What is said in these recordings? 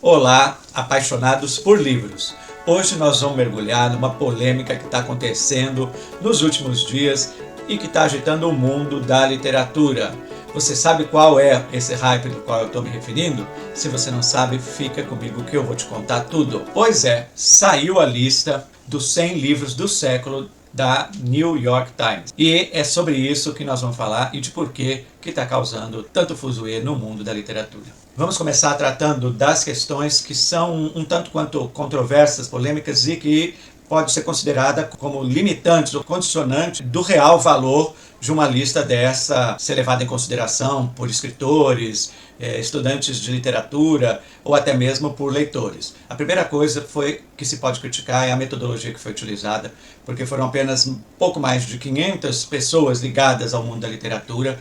Olá, apaixonados por livros! Hoje nós vamos mergulhar numa polêmica que está acontecendo nos últimos dias e que está agitando o mundo da literatura. Você sabe qual é esse hype do qual eu estou me referindo? Se você não sabe, fica comigo que eu vou te contar tudo. Pois é, saiu a lista dos 100 livros do século da New York Times. E é sobre isso que nós vamos falar e de por que está causando tanto fuzuê no mundo da literatura. Vamos começar tratando das questões que são um tanto quanto controversas, polêmicas e que pode ser considerada como limitantes ou condicionante do real valor de uma lista dessa ser levada em consideração por escritores, estudantes de literatura ou até mesmo por leitores. A primeira coisa que se pode criticar é a metodologia que foi utilizada, porque foram apenas pouco mais de 500 pessoas ligadas ao mundo da literatura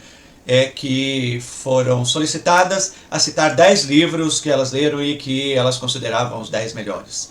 que foram solicitadas a citar 10 livros que elas leram e que elas consideravam os 10 melhores.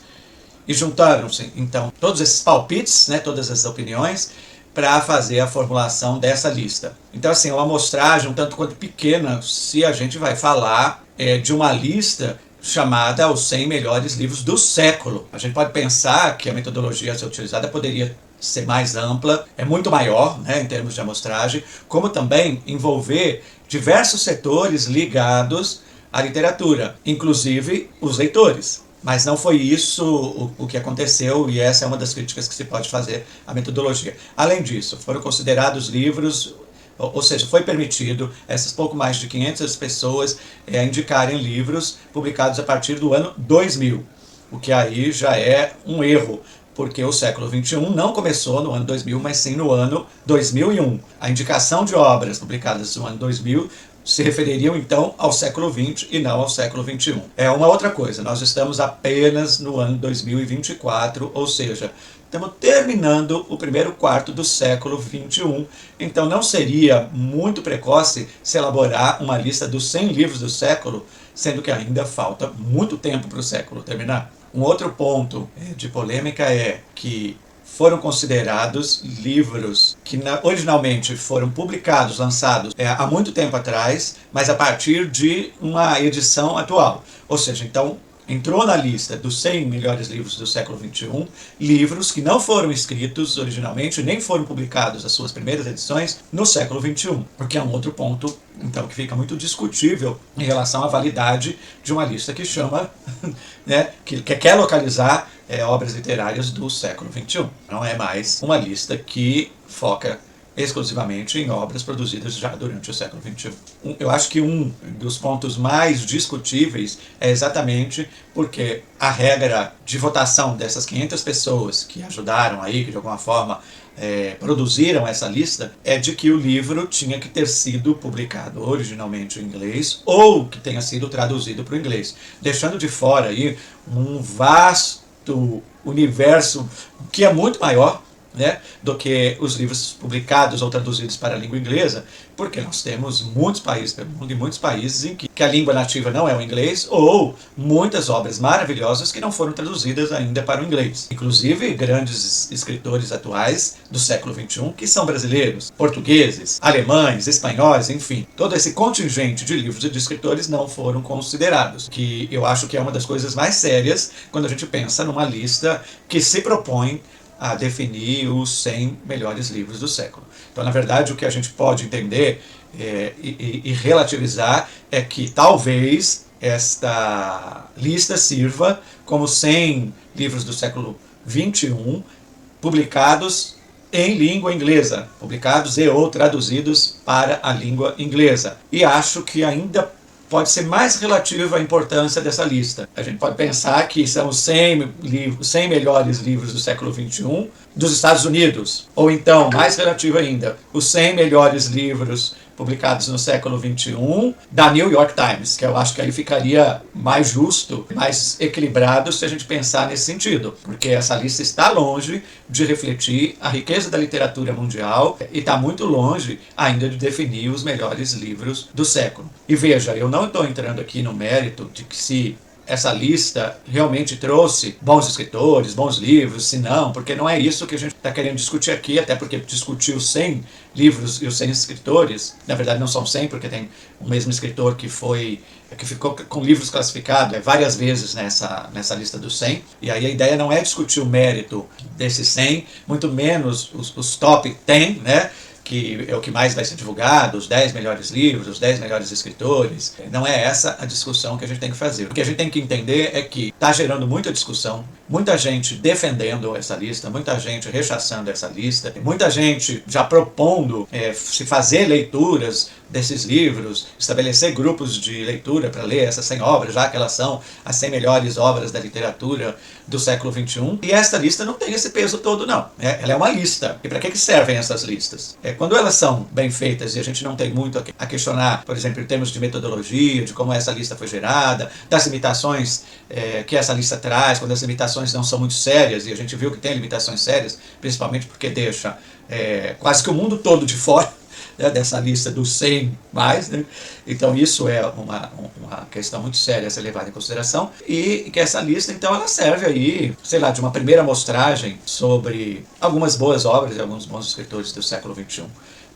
E juntaram-se, então, todos esses palpites, todas essas opiniões, para fazer a formulação dessa lista. Então, assim, é uma amostragem um tanto quanto pequena se a gente vai falar de uma lista chamada os 100 melhores livros do século. A gente pode pensar que a metodologia a ser utilizada poderia ser mais ampla, é muito maior, em termos de amostragem, como também envolver diversos setores ligados à literatura, inclusive os leitores. Mas não foi isso o que aconteceu, e essa é uma das críticas que se pode fazer à metodologia. Além disso, foram considerados livros, ou seja, foi permitido essas pouco mais de 500 pessoas indicarem livros publicados a partir do ano 2000, o que aí já é um erro, porque o século XXI não começou no ano 2000, mas sim no ano 2001. A indicação de obras publicadas no ano 2000 se refeririam então ao século XX e não ao século XXI. É uma outra coisa, nós estamos apenas no ano 2024, ou seja, estamos terminando o primeiro quarto do século XXI, então não seria muito precoce se elaborar uma lista dos 100 livros do século, sendo que ainda falta muito tempo para o século terminar. Um outro ponto de polêmica é que foram considerados livros que originalmente foram publicados, lançados há muito tempo atrás, mas a partir de uma edição atual. Ou seja, então entrou na lista dos 100 melhores livros do século XXI, livros que não foram escritos originalmente, nem foram publicados as suas primeiras edições no século XXI, porque é um outro ponto, então, que fica muito discutível em relação à validade de uma lista que chama, que quer localizar obras literárias do século XXI. Não é mais uma lista que foca exclusivamente em obras produzidas já durante o século XXI. Eu acho que um dos pontos mais discutíveis é exatamente porque a regra de votação dessas 500 pessoas que ajudaram aí, que de alguma forma produziram essa lista, é de que o livro tinha que ter sido publicado originalmente em inglês ou que tenha sido traduzido para o inglês, deixando de fora aí um vasto universo que é muito maior do que os livros publicados ou traduzidos para a língua inglesa, porque nós temos muitos países pelo mundo e muitos países em que a língua nativa não é o inglês, ou muitas obras maravilhosas que não foram traduzidas ainda para o inglês. Inclusive grandes escritores atuais do século XXI que são brasileiros, portugueses, alemães, espanhóis, enfim. Todo esse contingente de livros e de escritores não foram considerados, que eu acho que é uma das coisas mais sérias quando a gente pensa numa lista que se propõe a definir os 100 melhores livros do século. Então, na verdade, o que a gente pode entender e relativizar é que talvez esta lista sirva como 100 livros do século XXI publicados em língua inglesa, publicados e ou traduzidos para a língua inglesa. E acho que ainda pode ser mais relativa à importância dessa lista. A gente pode pensar que são os 100 melhores livros do século XXI dos Estados Unidos. Ou então, mais relativa ainda, os 100 melhores livros publicados no século XXI da New York Times, que eu acho que aí ficaria mais justo, mais equilibrado se a gente pensar nesse sentido, porque essa lista está longe de refletir a riqueza da literatura mundial e está muito longe ainda de definir os melhores livros do século. E veja, eu não estou entrando aqui no mérito de que se essa lista realmente trouxe bons escritores, bons livros, se não, porque não é isso que a gente está querendo discutir aqui, até porque discutir os 100 livros e os 100 escritores, na verdade não são 100, porque tem o mesmo escritor que ficou com livros classificados várias vezes nessa lista dos 100, e aí a ideia não é discutir o mérito desses 100, muito menos os top 10, né? Que é o que mais vai ser divulgado, os 10 melhores livros, os 10 melhores escritores. Não é essa a discussão que a gente tem que fazer. O que a gente tem que entender é que está gerando muita discussão, muita gente defendendo essa lista, muita gente rechaçando essa lista, muita gente já propondo se fazer leituras desses livros, estabelecer grupos de leitura para ler essas 100 obras, já que elas são as 100 melhores obras da literatura do século XXI. E esta lista não tem esse peso todo, não. Ela é uma lista. E para que servem essas listas? Quando elas são bem feitas e a gente não tem muito a questionar, por exemplo, em termos de metodologia, de como essa lista foi gerada, das limitações que essa lista traz, quando as limitações não são muito sérias, e a gente viu que tem limitações sérias, principalmente porque deixa quase que o mundo todo de fora, né, dessa lista dos 100 mais, né? Então isso é uma questão muito séria a ser levada em consideração, e que essa lista então ela serve aí, sei lá, de uma primeira amostragem sobre algumas boas obras e alguns bons escritores do século XXI.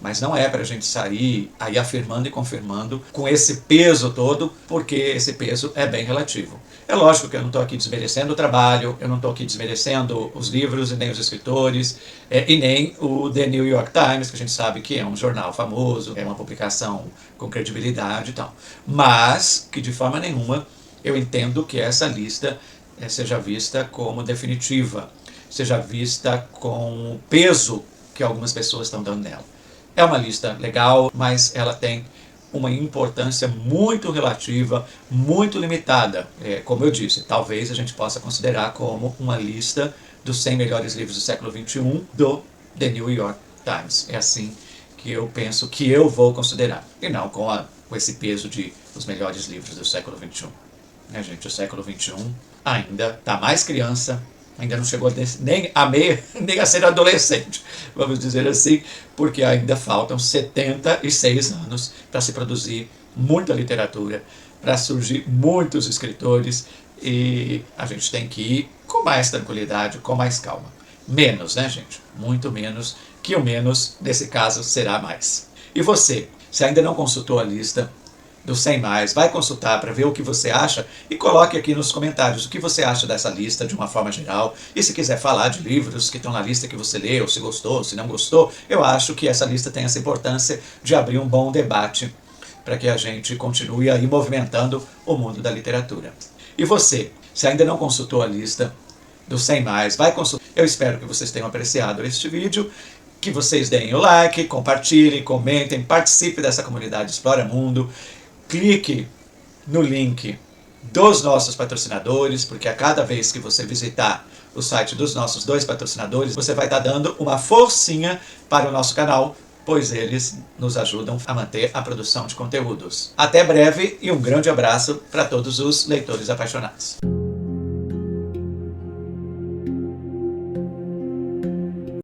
Mas não é para a gente sair aí afirmando e confirmando com esse peso todo, porque esse peso é bem relativo. É lógico que eu não estou aqui desmerecendo o trabalho, eu não estou aqui desmerecendo os livros e nem os escritores, e nem o The New York Times, que a gente sabe que é um jornal famoso, é uma publicação com credibilidade e tal. Mas que de forma nenhuma eu entendo que essa lista seja vista como definitiva, seja vista com o peso que algumas pessoas estão dando nela. É uma lista legal, mas ela tem uma importância muito relativa, muito limitada. Como eu disse, talvez a gente possa considerar como uma lista dos 100 melhores livros do século XXI do The New York Times. É assim que eu penso que eu vou considerar, e não com esse peso de os melhores livros do século XXI. Gente, o século XXI ainda está mais criança, ainda não chegou nem a ser adolescente, vamos dizer assim, porque ainda faltam 76 anos para se produzir muita literatura, para surgir muitos escritores, e a gente tem que ir com mais tranquilidade, com mais calma. Menos, né, gente? Muito menos, que o menos, nesse caso, será mais. E você, se ainda não consultou a lista dos 100 mais, vai consultar para ver o que você acha e coloque aqui nos comentários o que você acha dessa lista de uma forma geral. E se quiser falar de livros que estão na lista que você leu, se gostou, se não gostou, eu acho que essa lista tem essa importância de abrir um bom debate para que a gente continue aí movimentando o mundo da literatura. E você, se ainda não consultou a lista dos 100 mais, vai consultar. Eu espero que vocês tenham apreciado este vídeo, que vocês deem o like, compartilhem, comentem, participem dessa comunidade Explora Mundo. Clique no link dos nossos patrocinadores, porque a cada vez que você visitar o site dos nossos 2 patrocinadores, você vai estar dando uma forcinha para o nosso canal, pois eles nos ajudam a manter a produção de conteúdos. Até breve e um grande abraço para todos os leitores apaixonados.